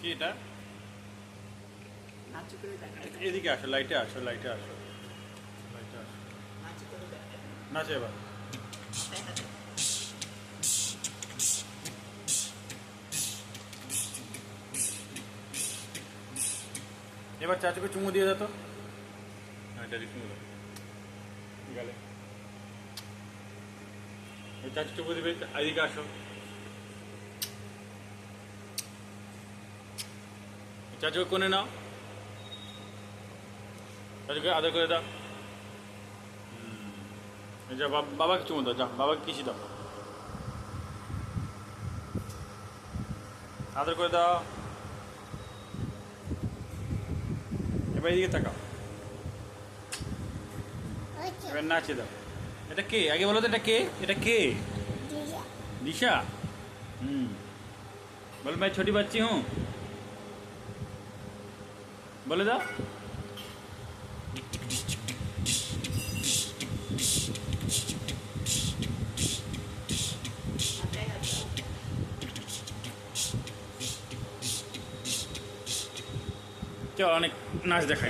কি এটা? এদিকে আসো, লাইটে আসো, লাইটে আসো, লাইটে আসো। নাচো এবার। এবার চাচুকে চুমু দিয়ে দাও তো। হ্যাঁ, চাচু চুমু দাও। গেলে চাচু চুমু দেবে, এদিকে আসো। চাচুকে কোণে নাও, চাচুকে আদর করে দাও। যা বাবাকে চুমু দাও, যা বাবাকে কিসি দাও, আদর করে দাও। এবার এদিকে তাকাও, এবার নাচে দাও। এটা কে আগে বলো তো, এটা কে? এটা কে? দিশা। बोल मैं छोटी बच्ची हूँ, बोले दाओ। चलो अनेक नाच देखा